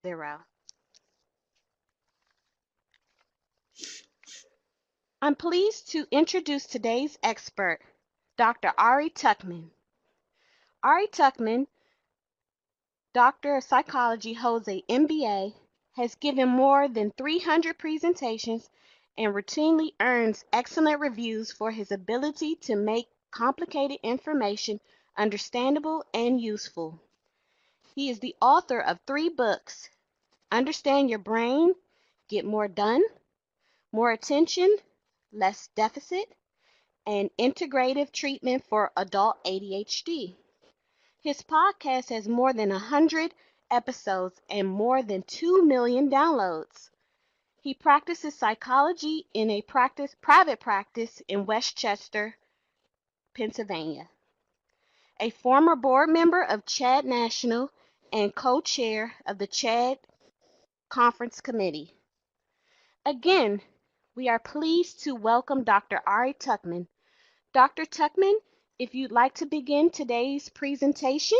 0. I'm pleased to introduce today's expert, Dr. Ari Tuckman. Ari Tuckman, Doctor of Psychology, holds a MBA, has given more than 300 presentations, and routinely earns excellent reviews for his ability to make complicated information understandable and useful. He is the author of 3 books: Understand Your Brain, Get More Done, More Attention, Less Deficit, and Integrative Treatment for Adult ADHD. His podcast has more than 100 episodes and more than 2 million downloads. He practices psychology in a private practice in Westchester, Pennsylvania. A former board member of CHAD National and co-chair of the CHAD Conference Committee. Again, we are pleased to welcome Dr. Ari Tuckman. Dr. Tuckman, if you'd like to begin today's presentation.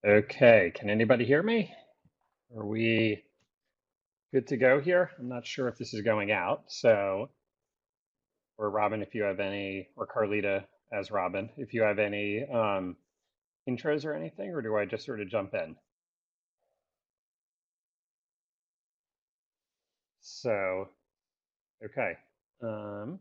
Okay, can anybody hear me? Are we good to go here? I'm not sure if this is going out. So, or Robin, if you have any, or Carlita as Robin, if you have any intros or anything, or do I just sort of jump in? So, okay. All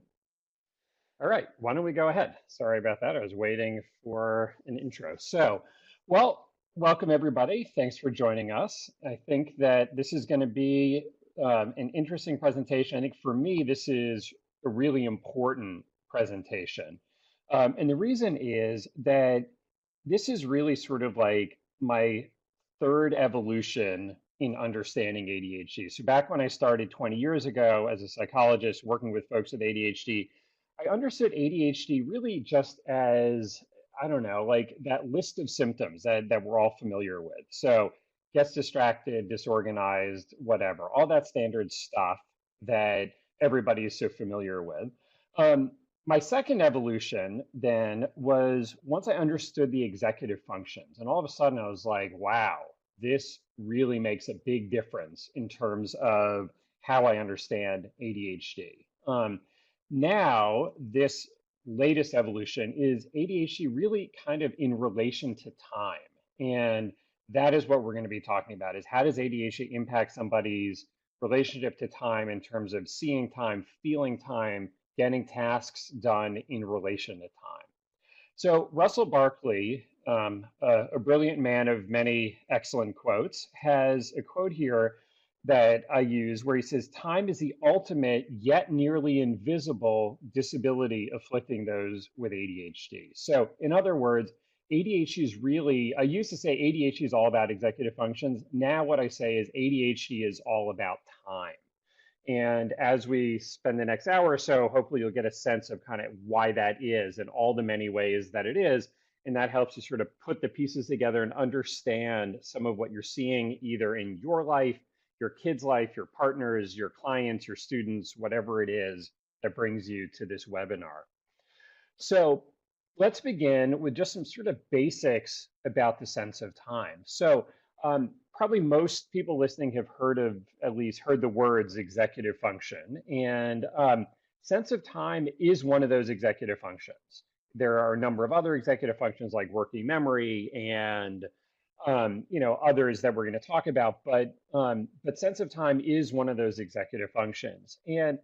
right, why don't we go ahead? Sorry about that. I was waiting for an intro. So, well, welcome everybody. Thanks for joining us. I think that this is going to be an interesting presentation. I think for me, this is a really important presentation. And the reason is that this is really sort of like my third evolution in understanding ADHD. So back when I started 20 years ago as a psychologist working with folks with ADHD, I understood ADHD really just as, I don't know, like that list of symptoms that we're all familiar with. So gets distracted, disorganized, whatever, all that standard stuff that everybody is so familiar with. Um, my second evolution then was once I understood the executive functions, and all of a sudden I was like, wow, this really makes a big difference in terms of how I understand ADHD. Now, this latest evolution is ADHD really kind of in relation to time. And that is what we're going to be talking about is how does ADHD impact somebody's relationship to time in terms of seeing time, feeling time, getting tasks done in relation to time. So Russell Barkley, a brilliant man of many excellent quotes, has a quote here that I use where he says, time is the ultimate yet nearly invisible disability afflicting those with ADHD. So in other words, ADHD is really, I used to say ADHD is all about executive functions. Now what I say is ADHD is all about time. And as we spend the next hour or so, hopefully you'll get a sense of kind of why that is and all the many ways that it is. And that helps you sort of put the pieces together and understand some of what you're seeing either in your life, your kids' life, your partners, your clients, your students, whatever it is that brings you to this webinar. So let's begin with just some sort of basics about the sense of time. So probably most people listening have at least heard the words executive function. And sense of time is one of those executive functions. There are a number of other executive functions like working memory and others that we're going to talk about, but sense of time is one of those executive functions. And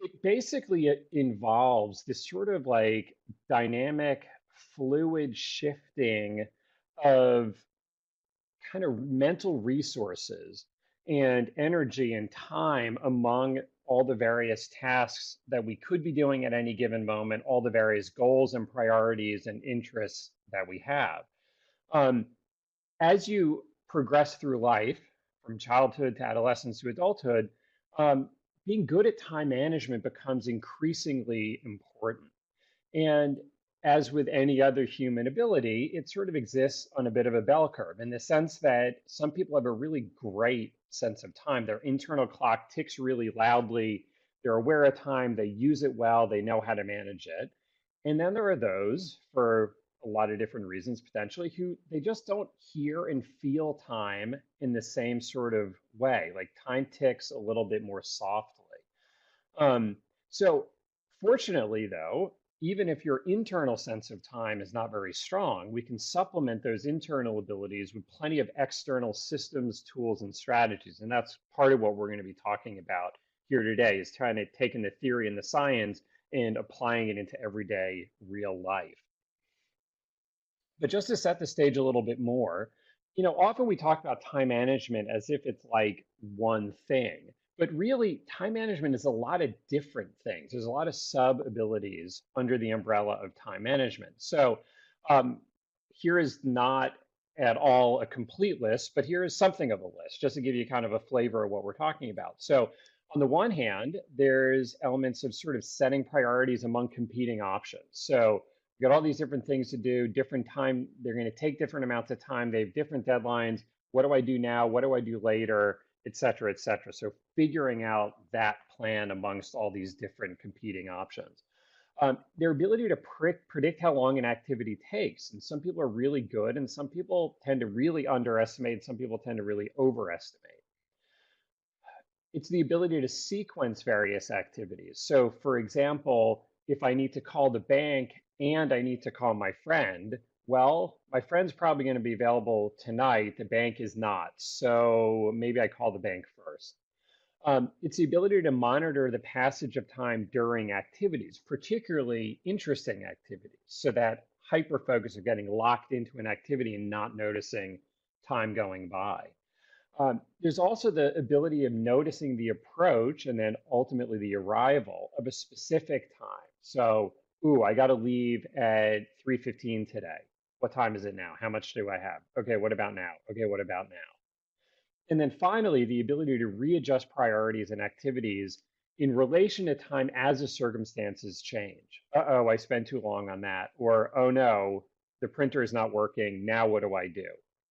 it involves this sort of like dynamic, fluid shifting of kind of mental resources and energy and time among all the various tasks that we could be doing at any given moment, all the various goals and priorities and interests that we have. As you progress through life, from childhood to adolescence to adulthood, um, being good at time management becomes increasingly important. And as with any other human ability, it sort of exists on a bit of a bell curve in the sense that some people have a really great sense of time. Their internal clock ticks really loudly. They're aware of time, they use it well, they know how to manage it. And then there are those, for a lot of different reasons potentially, who they just don't hear and feel time in the same sort of way. Like time ticks a little bit more softly. Um, so fortunately, though, even if your internal sense of time is not very strong, we can supplement those internal abilities with plenty of external systems, tools, and strategies. And that's part of what we're going to be talking about here today, is trying to take in the theory and the science and applying it into everyday real life. But just to set the stage a little bit more, often we talk about time management as if it's like one thing, but really time management is a lot of different things. There's a lot of sub abilities under the umbrella of time management. So um, here is not at all a complete list, but here is something of a list, just to give you kind of a flavor of what we're talking about. So on the one hand, there's elements of sort of setting priorities among competing options. So you got all these different things to do, different time. They're going to take different amounts of time. They have different deadlines. What do I do now? What do I do later? Et cetera, et cetera. So figuring out that plan amongst all these different competing options. Their ability to predict how long an activity takes. And some people are really good, and some people tend to really underestimate, some people tend to really overestimate. It's the ability to sequence various activities. So for example, if I need to call the bank and I need to call my friend, well, my friend's probably going to be available tonight. The bank is not. So maybe I call the bank first. It's the ability to monitor the passage of time during activities, particularly interesting activities, so that hyper focus of getting locked into an activity and not noticing time going by. There's also the ability of noticing the approach and then ultimately the arrival of a specific time. So, ooh, I got to leave at 3:15 today. What time is it now? How much do I have? Okay, what about now? Okay, what about now? And then finally, the ability to readjust priorities and activities in relation to time as the circumstances change. Uh-oh, I spent too long on that. Or, oh no, the printer is not working. Now what do I do?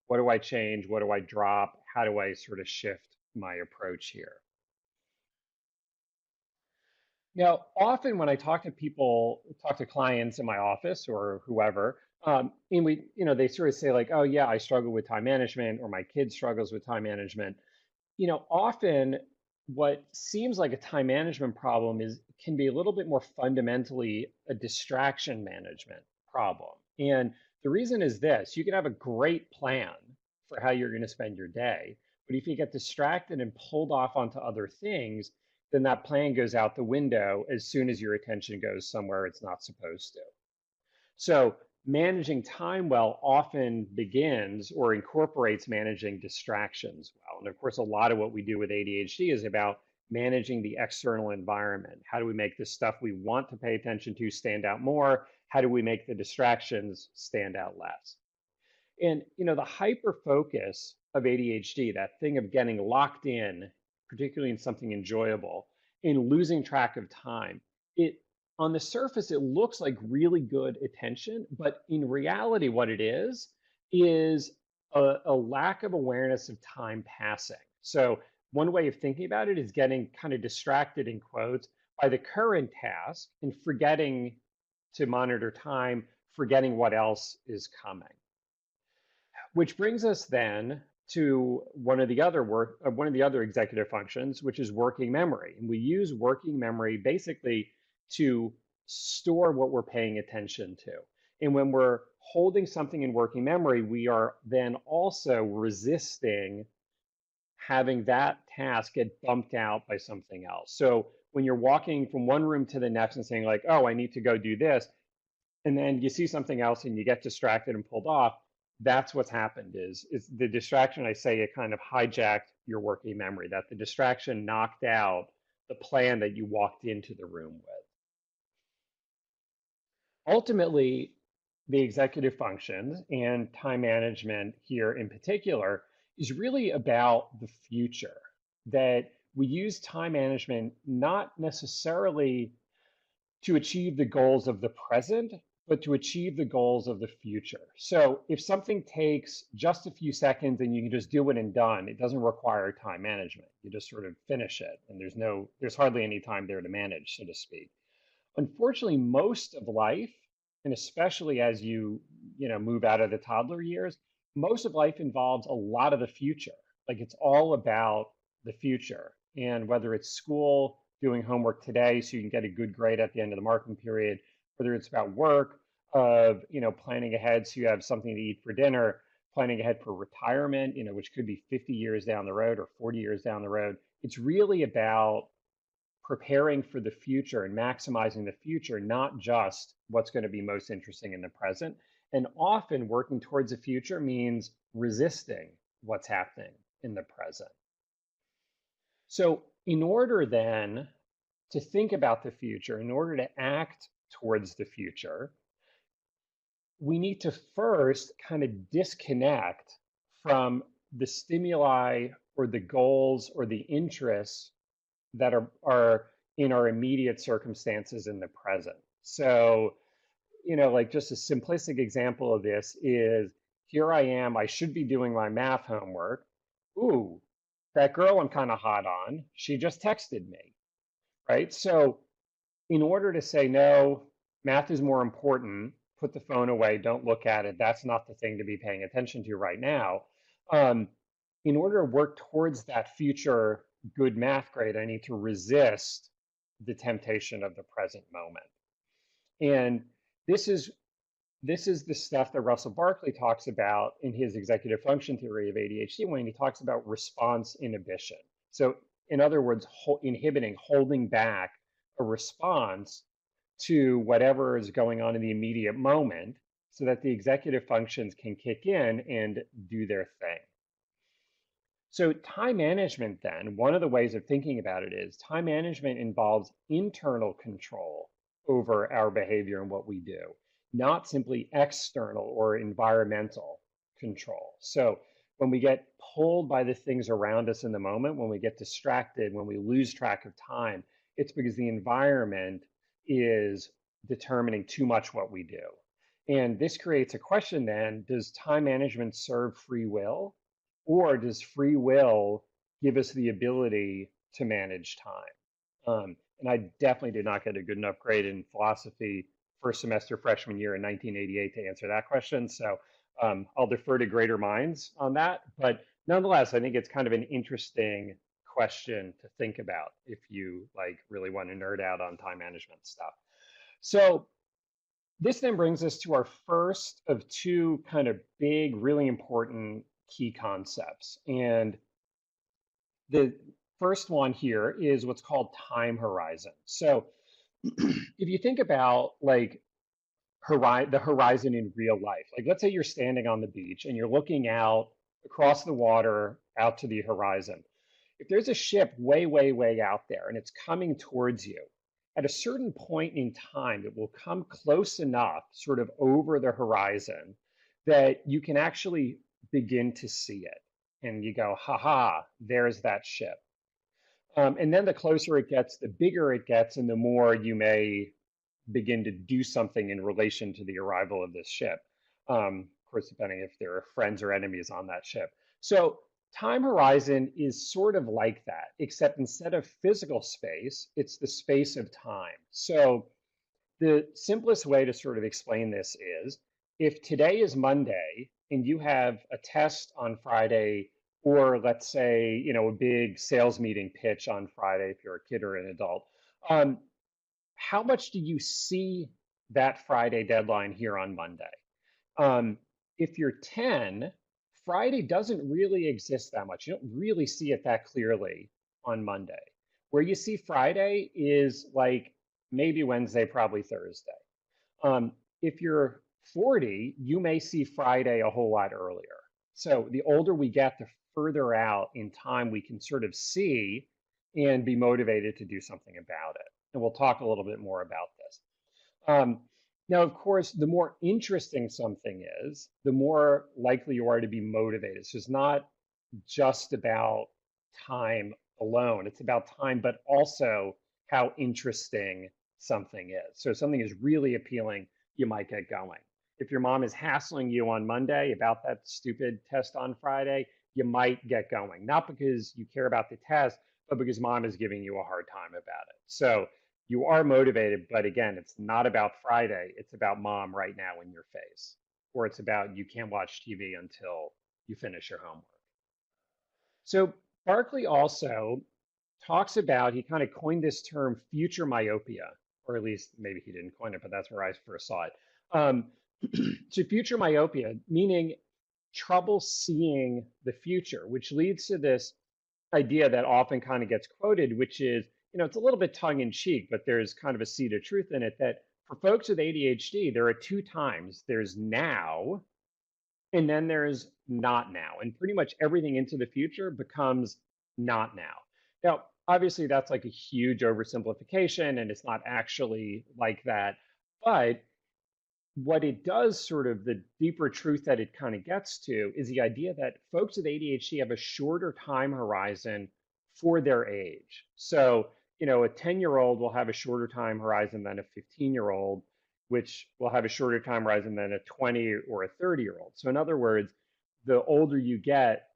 What do I change? What do I drop? How do I sort of shift my approach here? Now, often when I talk to people, talk to clients in my office or whoever, and they sort of say like, oh yeah, I struggle with time management, or my kid struggles with time management. Often what seems like a time management problem can be a little bit more fundamentally a distraction management problem. And the reason is this: you can have a great plan for how you're going to spend your day, but if you get distracted and pulled off onto other things, then that plan goes out the window as soon as your attention goes somewhere it's not supposed to. So managing time well often begins or incorporates managing distractions well. And of course, a lot of what we do with ADHD is about managing the external environment. How do we make the stuff we want to pay attention to stand out more? How do we make the distractions stand out less? And the hyper focus of ADHD, that thing of getting locked in, particularly in something enjoyable, and losing track of time, it on the surface it looks like really good attention, but in reality, what it is a lack of awareness of time passing. So one way of thinking about it is getting kind of distracted in quotes by the current task and forgetting to monitor time, forgetting what else is coming. Which brings us then to one of the other executive functions, which is working memory. And we use working memory basically to store what we're paying attention to. And when we're holding something in working memory, we are then also resisting having that task get bumped out by something else. So when you're walking from one room to the next and saying like, oh, I need to go do this, and then you see something else and you get distracted and pulled off, that's what's happened is the distraction, I say it kind of hijacked your working memory, that the distraction knocked out the plan that you walked into the room with. Ultimately, the executive functions and time management here in particular is really about the future, that we use time management not necessarily to achieve the goals of the present, but to achieve the goals of the future. So if something takes just a few seconds and you can just do it and done, it doesn't require time management. You just sort of finish it, and there's hardly any time there to manage, so to speak. Unfortunately, most of life, and especially as you move out of the toddler years, most of life involves a lot of the future. Like it's all about the future. And whether it's school, doing homework today so you can get a good grade at the end of the marking period, whether it's about work, of planning ahead so you have something to eat for dinner, planning ahead for retirement, which could be 50 years down the road or 40 years down the road. It's really about preparing for the future and maximizing the future, not just what's going to be most interesting in the present. And often working towards the future means resisting what's happening in the present. So in order then to think about the future, in order to act towards the future, we need to first kind of disconnect from the stimuli or the goals or the interests that are in our immediate circumstances in the present. So, like just a simplistic example of this is here I am, I should be doing my math homework. Ooh, that girl I'm kind of hot on, she just texted me, right? So, in order to say, no, math is more important, put the phone away, don't look at it, that's not the thing to be paying attention to right now. In order to work towards that future good math grade, I need to resist the temptation of the present moment. And this is the stuff that Russell Barkley talks about in his executive function theory of ADHD when he talks about response inhibition. So in other words, inhibiting, holding back a response to whatever is going on in the immediate moment so that the executive functions can kick in and do their thing. So time management then, one of the ways of thinking about it is time management involves internal control over our behavior and what we do, not simply external or environmental control. So when we get pulled by the things around us in the moment, when we get distracted, when we lose track of time, it's because the environment is determining too much what we do. And this creates a question then, does time management serve free will? Or does free will give us the ability to manage time? And I definitely did not get a good enough grade in philosophy first semester freshman year in 1988 to answer that question. So I'll defer to greater minds on that. But nonetheless, I think it's kind of an interesting question to think about if you really want to nerd out on time management stuff. So this then brings us to our first of two kind of big, really important key concepts. And the first one here is what's called time horizon. So if you think about the horizon in real life, like let's say you're standing on the beach and you're looking out across the water out to the horizon. If there's a ship way, way, way out there and it's coming towards you, at a certain point in time, it will come close enough sort of over the horizon that you can actually begin to see it. And you go, haha, there's that ship. And then the closer it gets, the bigger it gets, and the more you may begin to do something in relation to the arrival of this ship. Of course, depending if there are friends or enemies on that ship. So time horizon is sort of like that, except instead of physical space, it's the space of time. So the simplest way to sort of explain this is if today is Monday and you have a test on Friday or let's say, a big sales meeting pitch on Friday if you're a kid or an adult. Um, how much do you see that Friday deadline here on Monday? Um, if you're 10, Friday doesn't really exist that much. You don't really see it that clearly on Monday. Where you see Friday is like maybe Wednesday, probably Thursday. Um, if you're 40, you may see Friday a whole lot earlier. So the older we get, the further out in time we can sort of see and be motivated to do something about it. And we'll talk a little bit more about this. Um, Now, of course, the more interesting something is, the more likely you are to be motivated. So it's not just about time alone. It's about time, but also how interesting something is. So if something is really appealing, you might get going. If your mom is hassling you on Monday about that stupid test on Friday, you might get going. Not because you care about the test, but because mom is giving you a hard time about it. So you are motivated, but again, it's not about Friday. It's about mom right now in your face, or it's about you can't watch TV until you finish your homework. So Barkley also talks about, he kind of coined this term future myopia, or at least maybe he didn't coin it, but that's where I first saw it. Um, so future myopia, meaning trouble seeing the future, which leads to this idea that often kind of gets quoted, which is, it's a little bit tongue in cheek, but there's kind of a seed of truth in it that for folks with ADHD, there are two times. There's now, and then there's not now. And pretty much everything into the future becomes not now. Now, obviously, that's like a huge oversimplification, and it's not actually like that. But what it does, sort of the deeper truth that it kind of gets to, is the idea that folks with ADHD have a shorter time horizon for their age. So, a 10-year-old will have a shorter time horizon than a 15-year-old, which will have a shorter time horizon than a 20 or a 30-year-old. So, in other words, the older you get,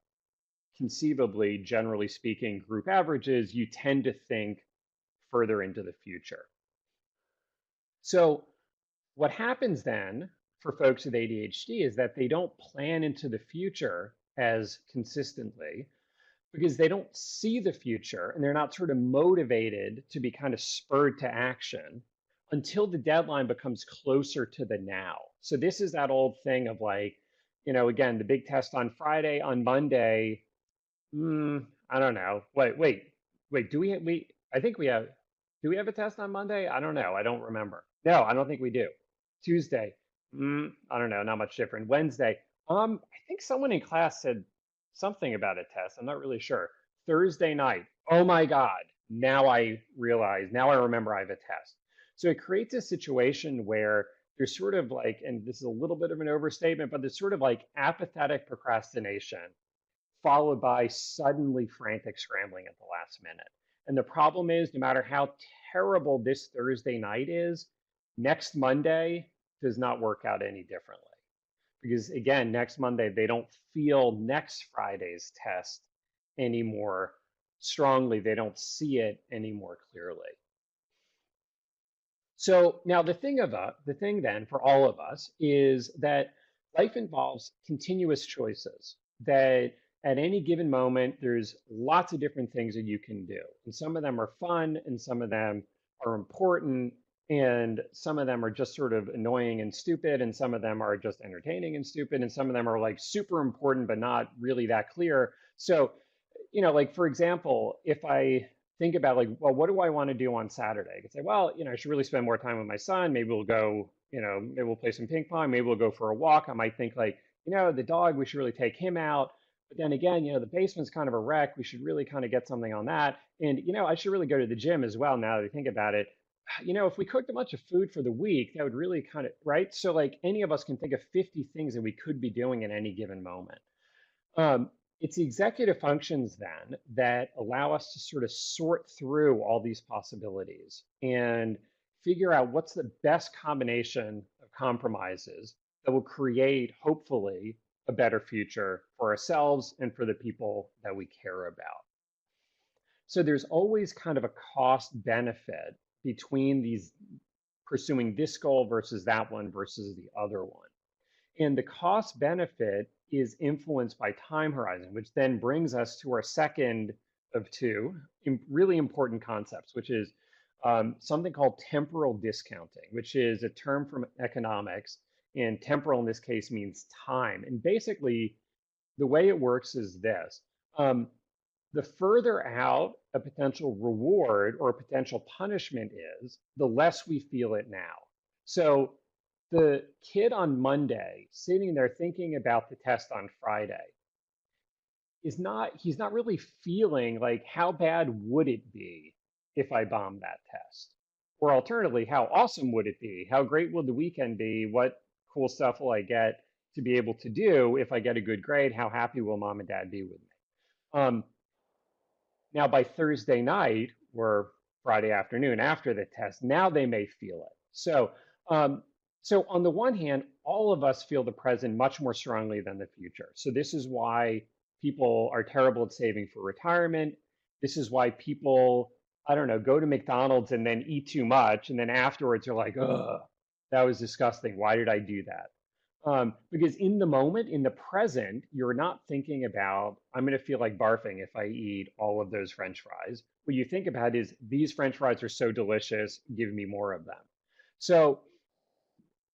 conceivably, generally speaking, group averages, you tend to think further into the future. So, what happens then for folks with ADHD is that they don't plan into the future as consistently because they don't see the future and they're not sort of motivated to be kind of spurred to action until the deadline becomes closer to the now. So this is that old thing of like, again, the big test on Friday, on Monday, I don't know. Wait. I think we have. Do we have a test on Monday? I don't know. I don't remember. No, I don't think we do. Tuesday. I don't know. Not much different. Wednesday. I think someone in class said something about a test. I'm not really sure. Thursday night. Oh my God. Now I realize. Now I remember I have a test. So it creates a situation where there's sort of like, and this is a little bit of an overstatement, but there's sort of like apathetic procrastination followed by suddenly frantic scrambling at the last minute. And the problem is, no matter how terrible this Thursday night is, next Monday does not work out any differently. Because again, next Monday, they don't feel next Friday's test anymore strongly. They don't see it any more clearly. So now the thing then for all of us is that life involves continuous choices. That at any given moment, there's lots of different things that you can do, and some of them are fun, and some of them are important, and some of them are just sort of annoying and stupid, and some of them are just entertaining and stupid, and some of them are like super important but not really that clear. So like for example, if I think about like, well, what do I want to do on Saturday? I could say, well, I should really spend more time with my son. Maybe we'll go, maybe we'll play some ping pong. Maybe we'll go for a walk. I might think like, the dog, we should really take him out. But then again, the basement's kind of a wreck. We should really kind of get something on that. And, I should really go to the gym as well now that I think about it. If we cooked a bunch of food for the week, that would really kind of, right? So like any of us can think of 50 things that we could be doing at any given moment. Um, it's the executive functions then that allow us to sort of sort through all these possibilities and figure out what's the best combination of compromises that will create, hopefully, a better future for ourselves and for the people that we care about. So there's always kind of a cost benefit between these pursuing this goal versus that one versus the other one. And the cost benefit is influenced by time horizon, which then brings us to our second of two really important concepts, which is something called temporal discounting, which is a term from economics. And temporal in this case means time. And basically, the way it works is this. The further out a potential reward or a potential punishment is, the less we feel it now. So the kid on Monday sitting there thinking about the test on Friday he's not really feeling like, how bad would it be if I bombed that test? Or alternatively, how awesome would it be? How great will the weekend be? What cool stuff will I get to be able to do if I get a good grade? How happy will mom and dad be with me? Um, Now, by Thursday night or Friday afternoon after the test, now they may feel it. Um, so on the one hand, all of us feel the present much more strongly than the future. So this is why people are terrible at saving for retirement. This is why people, I don't know, go to McDonald's and then eat too much, and then afterwards they're like, ugh, that was disgusting. Why did I do that? Because in the moment, in the present, you're not thinking about, I'm going to feel like barfing if I eat all of those French fries. What you think about is, these French fries are so delicious, give me more of them. So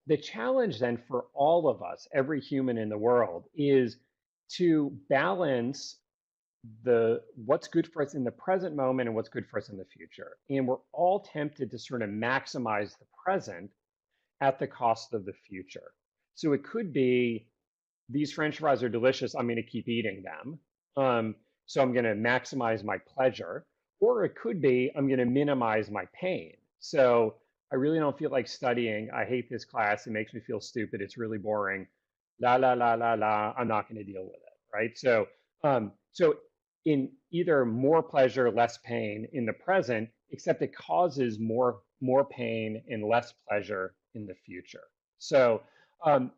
the challenge then for all of us, every human in the world, is to balance the what's good for us in the present moment and what's good for us in the future. And we're all tempted to sort of maximize the present at the cost of the future. So it could be, these French fries are delicious, I'm going to keep eating them. So I'm going to maximize my pleasure. Or it could be, I'm going to minimize my pain. So I really don't feel like studying. I hate this class. It makes me feel stupid. It's really boring. La, la, la, la, la. I'm not going to deal with it. Right. So in either more pleasure, less pain in the present, except it causes more pain and less pleasure in the future. So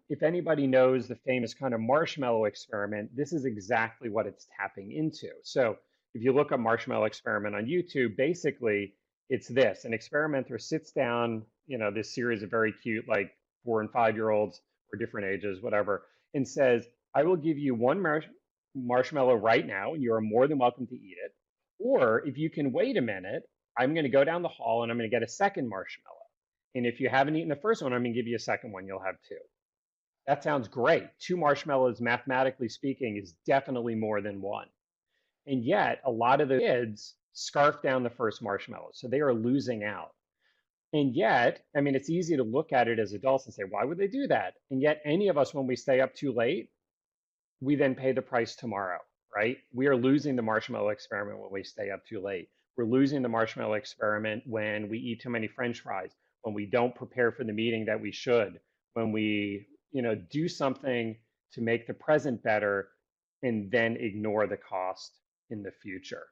if anybody knows the famous kind of Marshmallow Experiment, this is exactly what it's tapping into. So if you look up Marshmallow Experiment on YouTube, basically it's this: an experimenter sits down, this series of very cute, like 4 and 5 year olds or different ages, whatever, and says, I will give you one marshmallow right now, and you are more than welcome to eat it. Or if you can wait a minute, I'm going to go down the hall and I'm going to get a second marshmallow. And if you haven't eaten the first one, I'm going to give you a second one. You'll have two. That sounds great. Two marshmallows, mathematically speaking, is definitely more than one. And yet, a lot of the kids scarf down the first marshmallow. So they are losing out. And yet, I mean, it's easy to look at it as adults and say, why would they do that? And yet, any of us, when we stay up too late, we then pay the price tomorrow, right? We are losing the Marshmallow Experiment when we stay up too late. We're losing the Marshmallow Experiment when we eat too many French fries, when we don't prepare for the meeting that we should, when we, do something to make the present better and then ignore the cost in the future.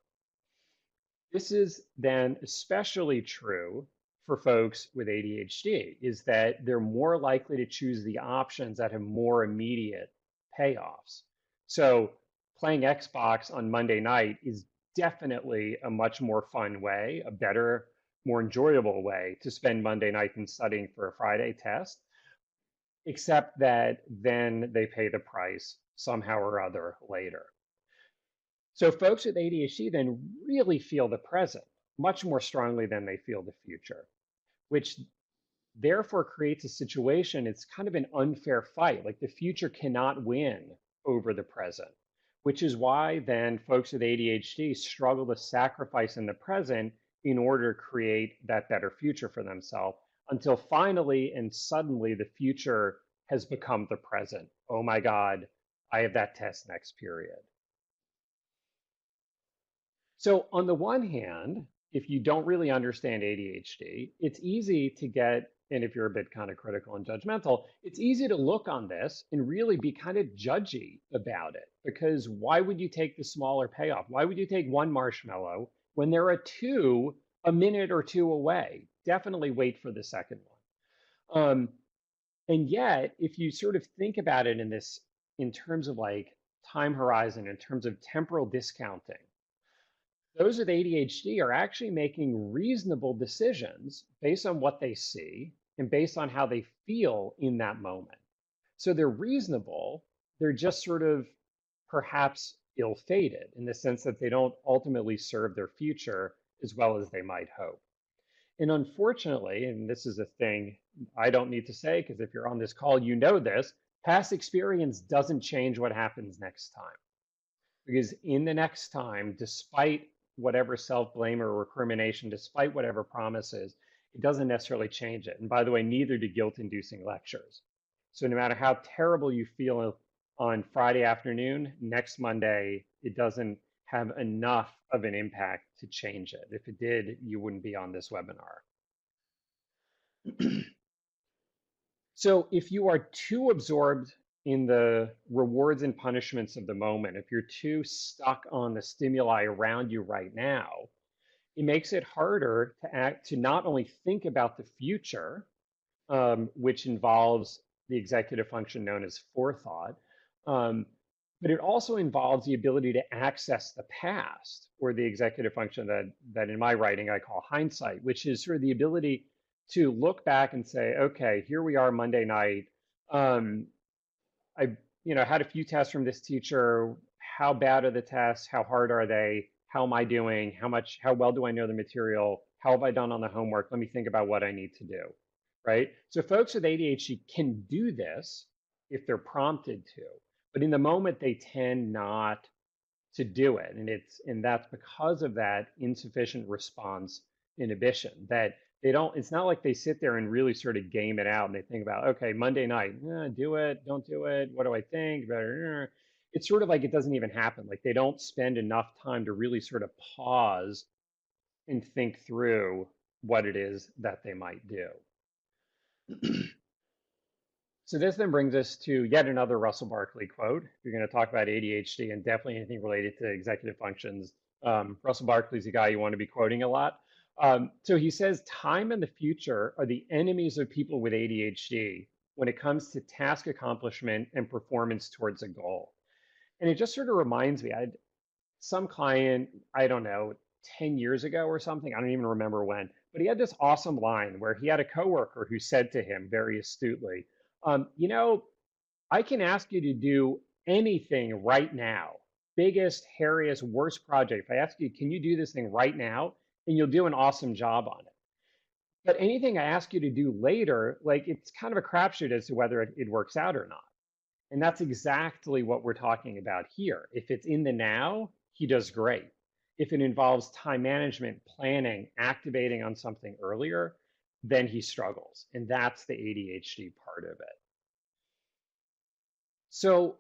This is then especially true for folks with ADHD, is that they're more likely to choose the options that have more immediate payoffs. So playing Xbox on Monday night is definitely a much more fun way, a better, more enjoyable way to spend Monday night than studying for a Friday test, except that then they pay the price somehow or other later. So folks with ADHD then really feel the present much more strongly than they feel the future, which therefore creates a situation, it's kind of an unfair fight. Like, the future cannot win over the present, which is why then folks with ADHD struggle to sacrifice in the present in order to create that better future for themselves, until finally and suddenly the future has become the present. Oh my God, I have that test next period. So on the one hand, if you don't really understand ADHD, it's easy to get, and if you're a bit kind of critical and judgmental, it's easy to look on this and really be kind of judgy about it. Because why would you take the smaller payoff? Why would you take one marshmallow when there are two a minute or two away? Definitely wait for the second one. And yet, if you sort of think about it in terms of like time horizon, in terms of temporal discounting, those with ADHD are actually making reasonable decisions based on what they see and based on how they feel in that moment. So they're reasonable, they're just sort of perhaps ill-fated in the sense that they don't ultimately serve their future as well as they might hope. And unfortunately, and this is a thing I don't need to say because if you're on this call, you know this, past experience doesn't change what happens next time. Because in the next time, despite whatever self-blame or recrimination, despite whatever promises, it doesn't necessarily change it. And by the way, neither do guilt-inducing lectures. So no matter how terrible you feel on Friday afternoon, next Monday, it doesn't have enough of an impact to change it. If it did, you wouldn't be on this webinar. So if you are too absorbed in the rewards and punishments of the moment, if you're too stuck on the stimuli around you right now, it makes it harder to not only think about the future, which involves the executive function known as forethought, um, but it also involves the ability to access the past, or the executive function that in my writing I call hindsight, which is sort of the ability to look back and say, okay, here we are Monday night. Um, I had a few tests from this teacher. How bad are the tests? How hard are they? How am I doing? How well do I know the material? How have I done on the homework? Let me think about what I need to do, right? So folks with ADHD can do this if they're prompted to, but in the moment they tend not to do it. And that's because of that insufficient response inhibition that they don't, it's not like they sit there and really sort of game it out and they think about, okay, Monday night, do it, don't do it, what do I think? It's sort of like it doesn't even happen. Like they don't spend enough time to really sort of pause and think through what it is that they might do. So this then brings us to yet another Russell Barkley quote. If you're going to talk about ADHD and definitely anything related to executive functions, Russell Barkley's a guy you want to be quoting a lot. So he says, time and the future are the enemies of people with ADHD when it comes to task accomplishment and performance towards a goal. And it just sort of reminds me, I had some client, I don't know, 10 years ago or something, I don't even remember when, but he had this awesome line where he had a coworker who said to him very astutely, I can ask you to do anything right now, biggest, hairiest, worst project. If I ask you, can you do this thing right now? And you'll do an awesome job on it. But anything I ask you to do later, like it's kind of a crapshoot as to whether it works out or not. And that's exactly what we're talking about here. If it's in the now, he does great. If it involves time management, planning, activating on something earlier, then he struggles. And that's the ADHD part of it. So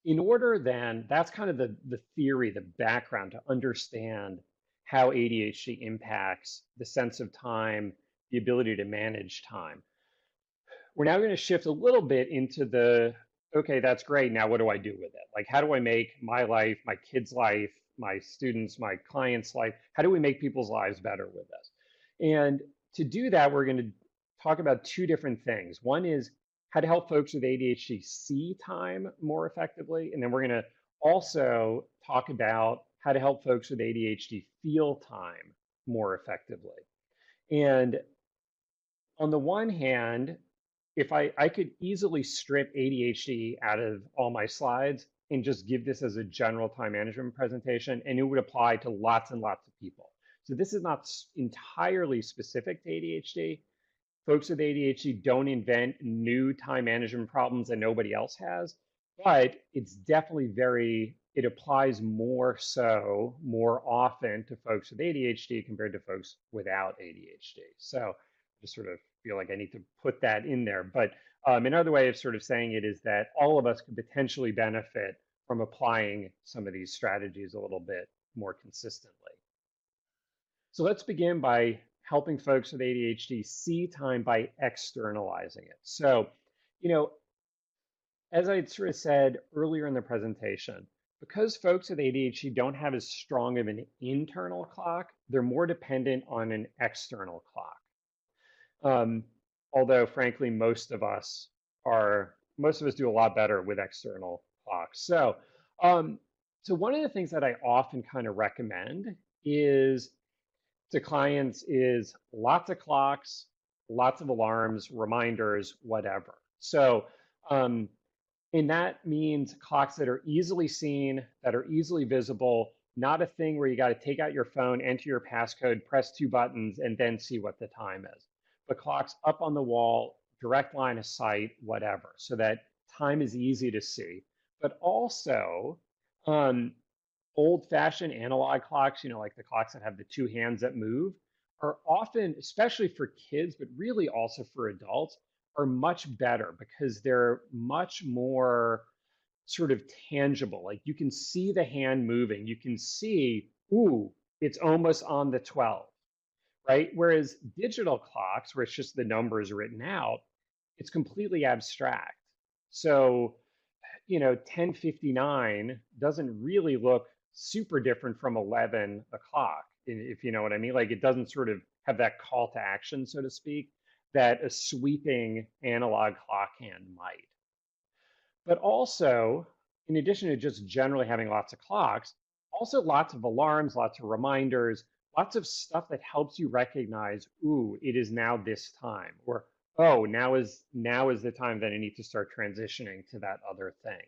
in order then, that's kind of the theory, the background to understand how ADHD impacts the sense of time, the ability to manage time. We're now going to shift a little bit into okay, that's great. Now what do I do with it? Like, how do I make my life, my kids' life, my students, my clients' life, how do we make people's lives better with this? And to do that, we're going to talk about two different things. One is how to help folks with ADHD see time more effectively. And then we're going to also talk about how to help folks with ADHD feel time more effectively. And on the one hand, if I could easily strip ADHD out of all my slides and just give this as a general time management presentation, and it would apply to lots and lots of people. So this is not entirely specific to ADHD. Folks with ADHD don't invent new time management problems that nobody else has, but it's definitely it applies more so, more often to folks with ADHD compared to folks without ADHD. So I just sort of feel like I need to put that in there. But another way of sort of saying it is that all of us could potentially benefit from applying some of these strategies a little bit more consistently. So let's begin by helping folks with ADHD see time by externalizing it. So, as I sort of said earlier in the presentation, because folks with ADHD don't have as strong of an internal clock, they're more dependent on an external clock. Although, frankly, most of us do a lot better with external clocks. So, one of the things that I often kind of recommend is to clients is lots of clocks, lots of alarms, reminders, whatever. So Um, and that means clocks that are easily seen, that are easily visible, not a thing where you got to take out your phone, enter your passcode, press two buttons, and then see what the time is. But clocks up on the wall, direct line of sight, whatever, so that time is easy to see. But also, um, old-fashioned analog clocks, like the clocks that have the two hands that move, are often, especially for kids, but really also for adults, are much better because they're much more sort of tangible. Like you can see the hand moving. You can see, ooh, it's almost on the 12, right? Whereas digital clocks, where it's just the numbers written out, it's completely abstract. So 10:59 doesn't really look super different from 11 o'clock, if you know what I mean. Like it doesn't sort of have that call to action, so to speak, that a sweeping analog clock hand might. But also, in addition to just generally having lots of clocks, also lots of alarms, lots of reminders, lots of stuff that helps you recognize, ooh, it is now this time, or oh, now is the time that I need to start transitioning to that other thing.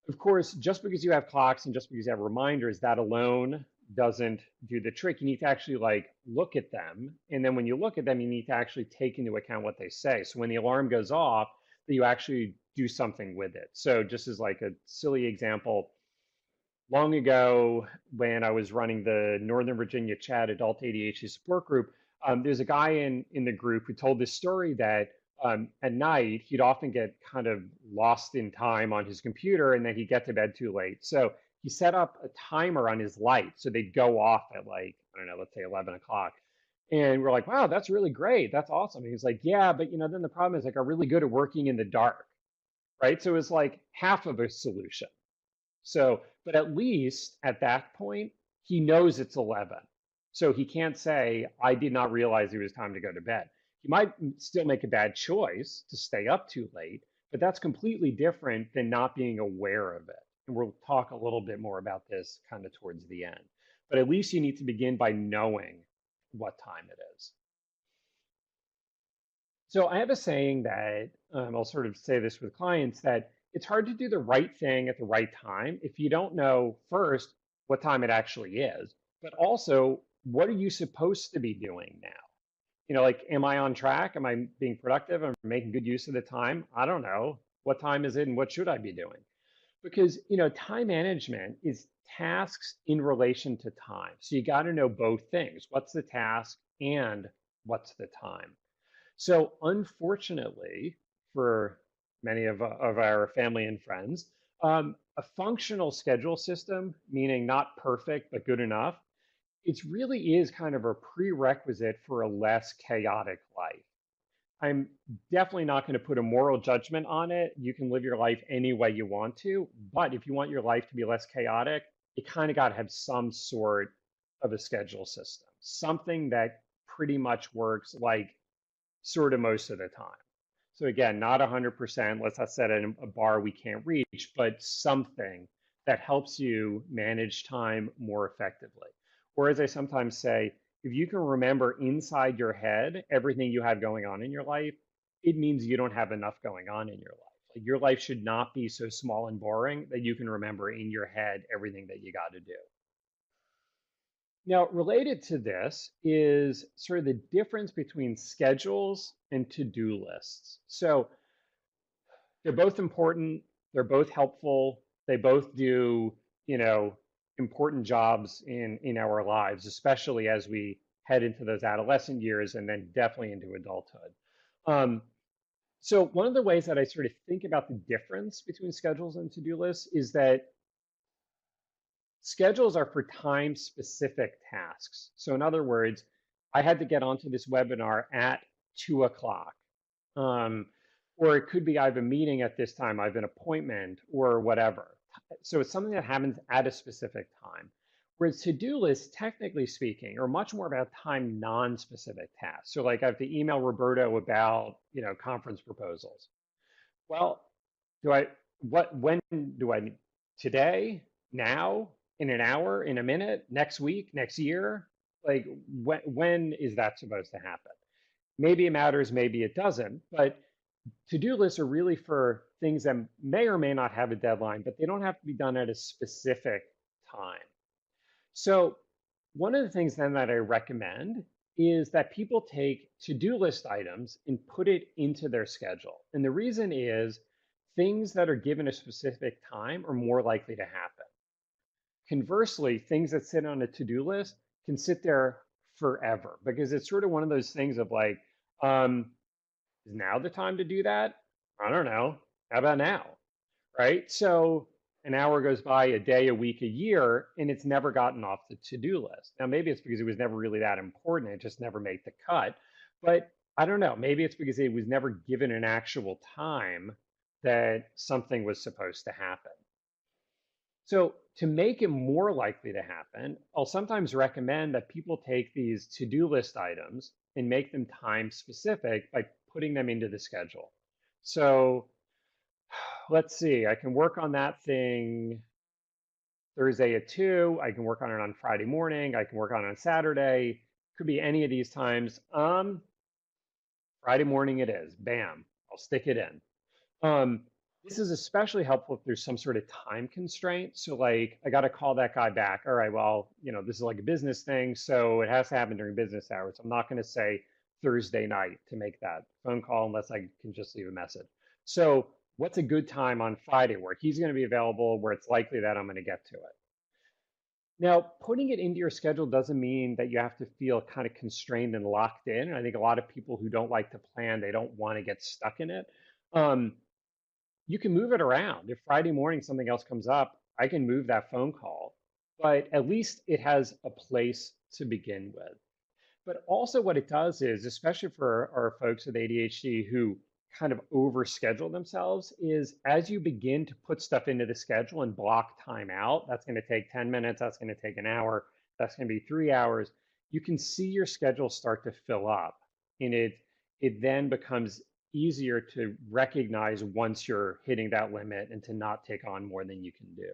Of course, just because you have clocks and just because you have reminders, that alone doesn't do the trick. You need to actually like look at them. And then when you look at them, you need to actually take into account what they say. So when the alarm goes off, that you actually do something with it. So just as like a silly example, long ago when I was running the Northern Virginia CHAD Adult ADHD Support Group, there's a guy in the group who told this story that at night he'd often get kind of lost in time on his computer and then he'd get to bed too late. So he set up a timer on his light so they'd go off at like, I don't know, let's say 11 o'clock. And we're like, wow, that's really great. That's awesome. And he's like, yeah, but then the problem is like I'm really good at working in the dark, right? So it's like half of a solution. So, but at least at that point, he knows it's 11. So he can't say, I did not realize it was time to go to bed. He might still make a bad choice to stay up too late, but that's completely different than not being aware of it. And we'll talk a little bit more about this kind of towards the end. But at least you need to begin by knowing what time it is. So I have a saying that I'll sort of say this with clients that it's hard to do the right thing at the right time if you don't know first what time it actually is, but also what are you supposed to be doing now? Like, am I on track? Am I being productive? Am I making good use of the time? I don't know. What time is it and what should I be doing? Because, time management is tasks in relation to time. So you got to know both things. What's the task and what's the time? So unfortunately, for many of our family and friends, a functional schedule system, meaning not perfect but good enough, it really is kind of a prerequisite for a less chaotic life. I'm definitely not going to put a moral judgment on it. You can live your life any way you want to, but if you want your life to be less chaotic, you kind of got to have some sort of a schedule system, something that pretty much works like sort of most of the time. So again, not 100%, let's not set a bar we can't reach, but something that helps you manage time more effectively. Or as I sometimes say, if you can remember inside your head everything you have going on in your life, it means you don't have enough going on in your life. Like your life should not be so small and boring that you can remember in your head everything that you got to do. Now, related to this is sort of the difference between schedules and to-do lists. So they're both important, they're both helpful, they both do, important jobs in our lives, especially as we head into those adolescent years and then definitely into adulthood. Um, so one of the ways that I sort of think about the difference between schedules and to-do lists is that schedules are for time specific tasks. So in other words, I had to get onto this webinar at 2 o'clock. Or it could be I have a meeting at this time, I have an appointment or whatever. So it's something that happens at a specific time. Whereas to-do lists, technically speaking, are much more about time non-specific tasks. So like I have to email Roberto about, conference proposals. Well, when do I need? Today, now, in an hour, in a minute, next week, next year? Like when is that supposed to happen? Maybe it matters, maybe it doesn't, but To-do lists are really for things that may or may not have a deadline, but they don't have to be done at a specific time. So one of the things then that I recommend is that people take to-do list items and put it into their schedule. And the reason is things that are given a specific time are more likely to happen. Conversely, things that sit on a to-do list can sit there forever because it's sort of one of those things of like, is now the time to do that? I don't know. How about now? Right? So an hour goes by, a day, a week, a year, and it's never gotten off the to-do list. Now, maybe it's because it was never really that important. It just never made the cut. But I don't know. Maybe it's because it was never given an actual time that something was supposed to happen. So to make it more likely to happen, I'll sometimes recommend that people take these to-do list items and make them time specific by putting them into the schedule. So let's see, I can work on that thing Thursday at 2. I can work on it on Friday morning. I can work on it on Saturday. Could be any of these times. Friday morning it is. Bam, I'll stick it in. This is especially helpful if there's some sort of time constraint. So like, I got to call that guy back. All right, well, this is like a business thing, so it has to happen during business hours. I'm not going to say Thursday night to make that phone call unless I can just leave a message. So what's a good time on Friday where he's going to be available, where it's likely that I'm going to get to it? Now, putting it into your schedule doesn't mean that you have to feel kind of constrained and locked in. And I think a lot of people who don't like to plan, they don't want to get stuck in it. You can move it around. If Friday morning something else comes up, I can move that phone call, but at least it has a place to begin with. But also what it does is, especially for our folks with ADHD who kind of overschedule themselves, is as you begin to put stuff into the schedule and block time out, that's going to take 10 minutes, that's going to take an hour, that's going to be 3 hours, you can see your schedule start to fill up. And it then becomes easier to recognize once you're hitting that limit and to not take on more than you can do.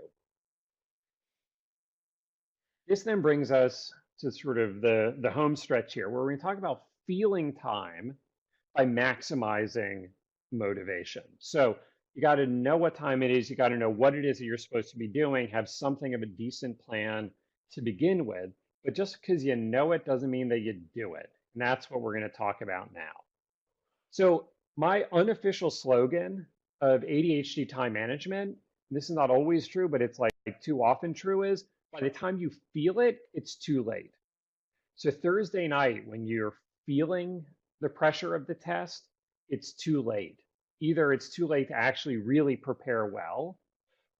This then brings us to sort of the home stretch here, where we're going to talk about feeling time by maximizing motivation. So you got to know what time it is. You got to know what it is that you're supposed to be doing, have something of a decent plan to begin with. But just because you know it doesn't mean that you do it. And that's what we're going to talk about now. So my unofficial slogan of ADHD time management, this is not always true, but it's like too often true, is by the time you feel it, it's too late. So Thursday night, when you're feeling the pressure of the test, it's too late. Either it's too late to actually really prepare well,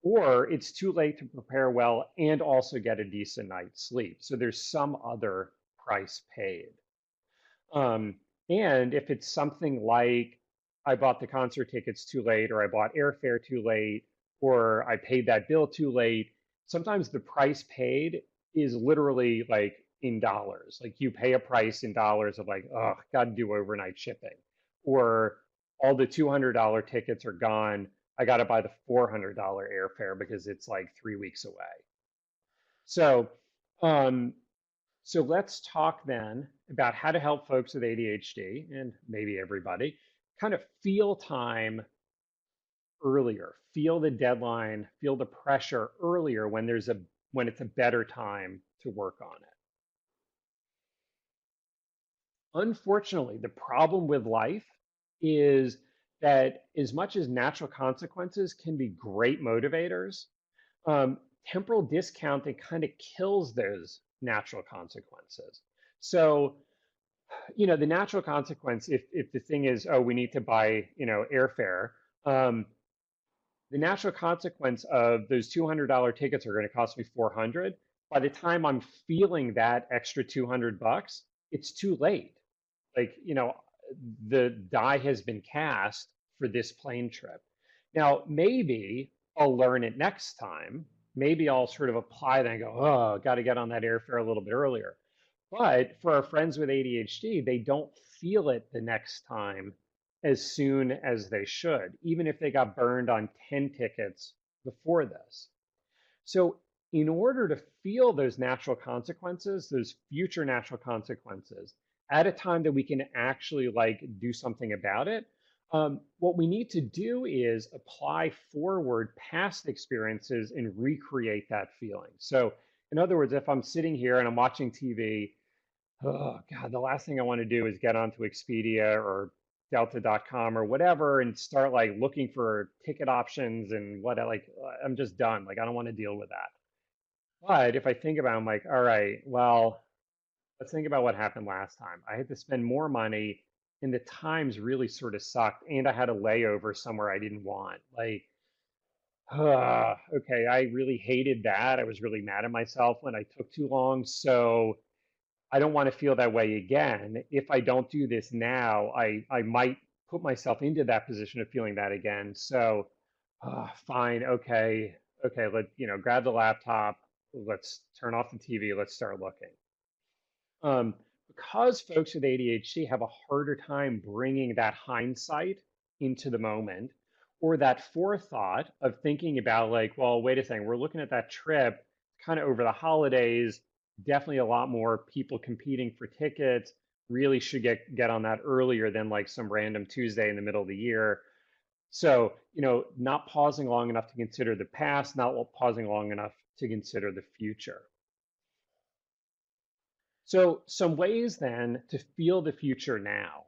or it's too late to prepare well and also get a decent night's sleep. So there's some other price paid. And if it's something like I bought the concert tickets too late, or I bought airfare too late, or I paid that bill too late, sometimes the price paid is literally like in dollars. Like you pay a price in dollars of like, oh, got to do overnight shipping. Or all the $200 tickets are gone. I got to buy the $400 airfare because it's like 3 weeks away. So, so let's talk then about how to help folks with ADHD, and maybe everybody, kind of feel time earlier, feel the deadline, feel the pressure earlier when it's a better time to work on it. Unfortunately, the problem with life is that as much as natural consequences can be great motivators, temporal discounting kind of kills those natural consequences. So, the natural consequence, if the thing is, oh, we need to buy, airfare, the natural consequence of those $200 tickets are going to cost me 400. By the time I'm feeling that extra 200 bucks, it's too late. Like, the die has been cast for this plane trip. Now, maybe I'll learn it next time. Maybe I'll sort of apply that and go, oh, got to get on that airfare a little bit earlier. But for our friends with ADHD, they don't feel it the next time as soon as they should, even if they got burned on 10 tickets before this. So in order to feel those natural consequences, those future natural consequences, at a time that we can actually like do something about it, What we need to do is apply forward past experiences and recreate that feeling. So, in other words, if I'm sitting here and I'm watching TV, oh God, the last thing I want to do is get onto Expedia or Delta.com or whatever and start like looking for ticket options and what I like. I'm just done. Like, I don't want to deal with that. But if I think about it, I'm like, all right, well, let's think about what happened last time. I had to spend more money and the times really sort of sucked and I had a layover somewhere I didn't want. Like, okay, I really hated that. I was really mad at myself when I took too long. So I don't want to feel that way again. If I don't do this now, I might put myself into that position of feeling that again. So, fine, okay, okay, grab the laptop, let's turn off the TV, let's start looking. Because folks with ADHD have a harder time bringing that hindsight into the moment or that forethought of thinking about, like, well, wait a second, we're looking at that trip kind of over the holidays, definitely a lot more people competing for tickets, really should get on that earlier than like some random Tuesday in the middle of the year. So, not pausing long enough to consider the past, not pausing long enough to consider the future. So, some ways then to feel the future now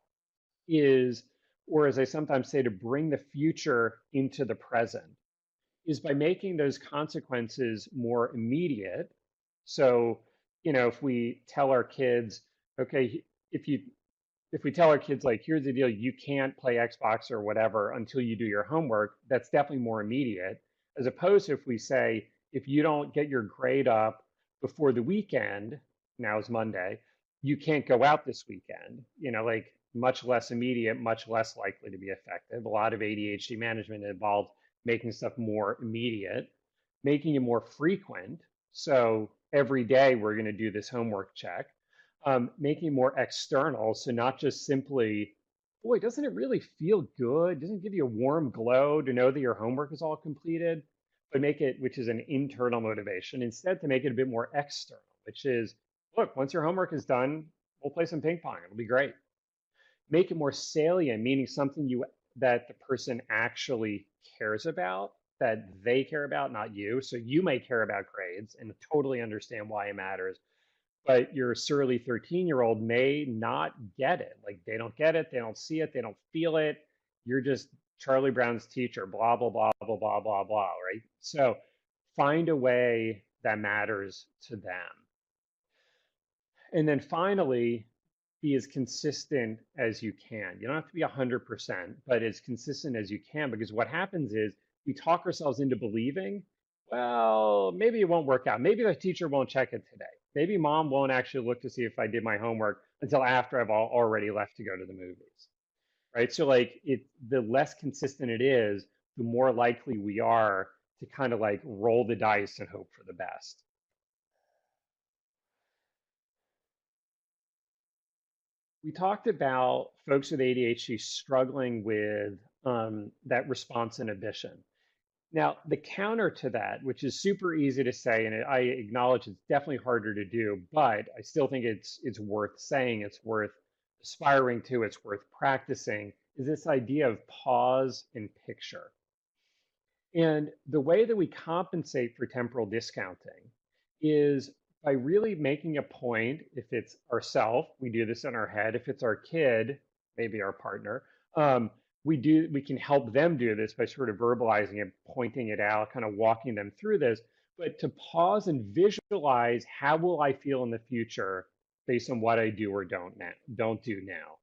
is, or as I sometimes say, to bring the future into the present, is by making those consequences more immediate. So, if we tell our kids, okay, if you if we tell our kids, like, here's the deal, you can't play Xbox or whatever until you do your homework, that's definitely more immediate. As opposed to if we say, if you don't get your grade up before the weekend, now is Monday, you can't go out this weekend, like much less immediate, much less likely to be effective. A lot of ADHD management involved making stuff more immediate, making it more frequent. So every day we're going to do this homework check, making more external. So not just simply, boy, doesn't it really feel good? Doesn't it give you a warm glow to know that your homework is all completed? But make it, which is an internal motivation, instead to make it a bit more external, which is, look, once your homework is done, we'll play some ping pong. It'll be great. Make it more salient, meaning something that the person actually cares about, that they care about, not you. So you may care about grades and totally understand why it matters, but your surly 13-year-old may not get it. Like, they don't get it, they don't see it, they don't feel it. You're just Charlie Brown's teacher, blah, blah, blah, blah, blah, blah, blah, right? So find a way that matters to them. And then finally, be as consistent as you can. You don't have to be 100%, but as consistent as you can, because what happens is we talk ourselves into believing, well, maybe it won't work out. Maybe the teacher won't check it today. Maybe mom won't actually look to see if I did my homework until after I've already left to go to the movies, right? So like the less consistent it is, the more likely we are to kind of like roll the dice and hope for the best. We talked about folks with ADHD struggling with that response inhibition. Now, the counter to that, which is super easy to say, and I acknowledge it's definitely harder to do, but I still think it's worth saying, it's worth aspiring to, it's worth practicing, is this idea of pause and picture. And the way that we compensate for temporal discounting is by really making a point. If it's ourself, we do this in our head. If it's our kid, maybe our partner, we can help them do this by sort of verbalizing it, pointing it out, kind of walking them through this. But to pause and visualize, how will I feel in the future based on what I do or don't do now.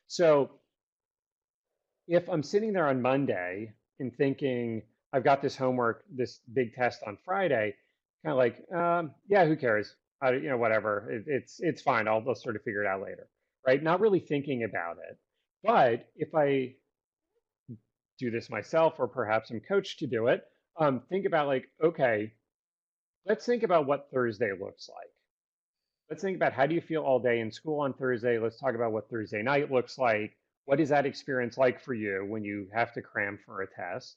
So if I'm sitting there on Monday and thinking, I've got this homework, this big test on Friday, kind of like, yeah, who cares? Whatever. It's fine. I'll sort of figure it out later, right? Not really thinking about it. But if I do this myself, or perhaps I'm coached to do it, think about, like, okay, let's think about what Thursday looks like. Let's think about, how do you feel all day in school on Thursday? Let's talk about what Thursday night looks like. What is that experience like for you when you have to cram for a test?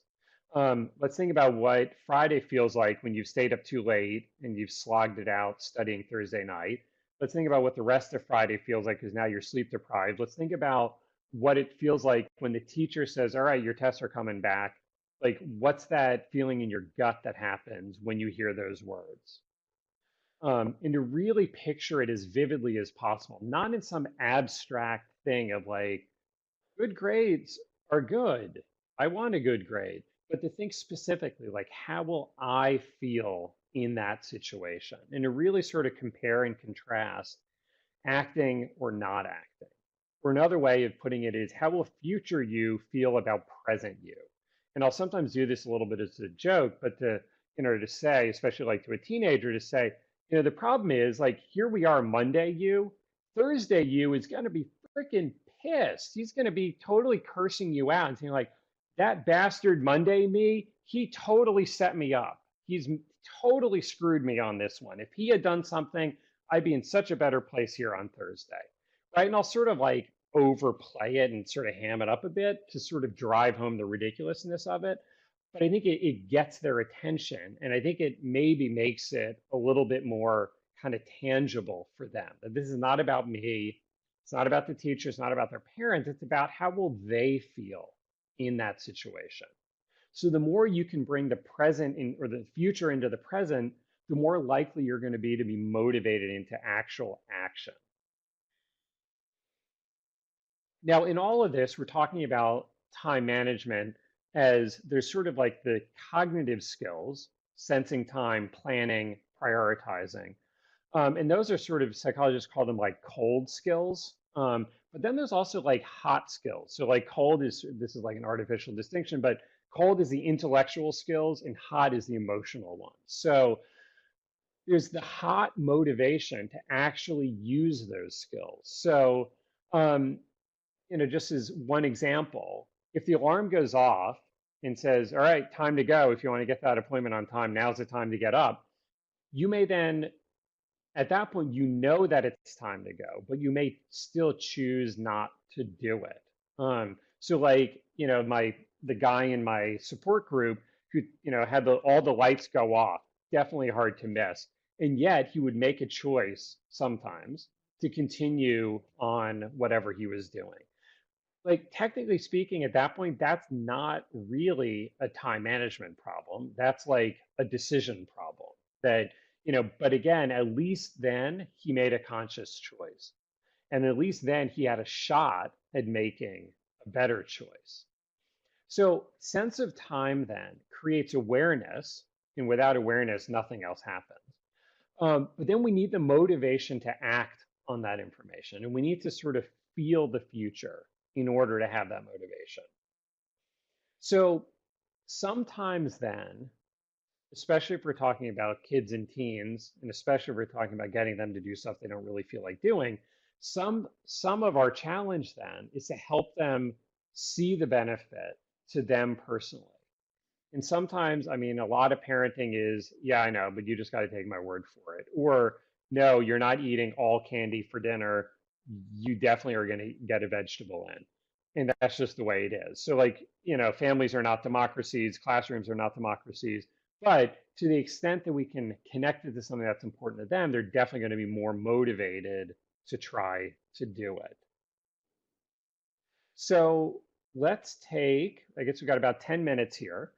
Let's think about what Friday feels like when you've stayed up too late and you've slogged it out studying Thursday night. Let's think about what the rest of Friday feels like because now you're sleep deprived. Let's think about what it feels like when the teacher says, all right, your tests are coming back. Like, what's that feeling in your gut that happens when you hear those words? And to really picture it as vividly as possible, not in some abstract thing of like, good grades are good. I want a good grade. But to think specifically, like, how will I feel in that situation? And to really sort of compare and contrast acting or not acting. Or another way of putting it is, how will future you feel about present you? And I'll sometimes do this a little bit as a joke, but to say, especially like to a teenager, to say, the problem is like, here we are Monday you, Thursday you is going to be freaking pissed. He's going to be totally cursing you out and saying like, that bastard Monday me, he totally set me up. He's totally screwed me on this one. If he had done something, I'd be in such a better place here on Thursday, right? And I'll sort of like overplay it and sort of ham it up a bit to sort of drive home the ridiculousness of it. But I think it gets their attention, and I think it maybe makes it a little bit more kind of tangible for them. That this is not about me, it's not about the teacher, it's not about their parents, it's about how will they feel in that situation. So the more you can bring the present in, or the future into the present, the more likely you're going to be motivated into actual action. Now, in all of this, we're talking about time management as there's sort of like the cognitive skills, sensing time, planning, prioritizing. And those are sort of, psychologists call them like cold skills. But then there's also like hot skills. So like cold is, this is like an artificial distinction, but cold is the intellectual skills and hot is the emotional ones. So there's the hot motivation to actually use those skills. So, um, just as one example, if the alarm goes off and says, all right, time to go. If you want to get that appointment on time, now's the time to get up. You may then, at that point, you know that it's time to go, but you may still choose not to do it. So like, the guy in my support group who, had all the lights go off, definitely hard to miss. And yet he would make a choice sometimes to continue on whatever he was doing. Like, technically speaking, at that point, that's not really a time management problem. That's like a decision problem that, but again, at least then he made a conscious choice. And at least then he had a shot at making a better choice. So sense of time then creates awareness, and without awareness, nothing else happens. But then we need the motivation to act on that information, and we need to sort of feel the future in order to have that motivation. So sometimes then, especially if we're talking about kids and teens, and especially if we're talking about getting them to do stuff they don't really feel like doing, some of our challenge then is to help them see the benefit to them personally. And sometimes, I mean, a lot of parenting is, yeah, I know, but you just got to take my word for it. Or, no, you're not eating all candy for dinner. You definitely are going to get a vegetable in. And that's just the way it is. So, like, families are not democracies, classrooms are not democracies. But to the extent that we can connect it to something that's important to them, they're definitely going to be more motivated to try to do it. So let's take, I guess we've got about 10 minutes here.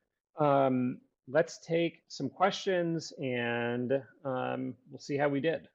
Let's take some questions and we'll see how we did.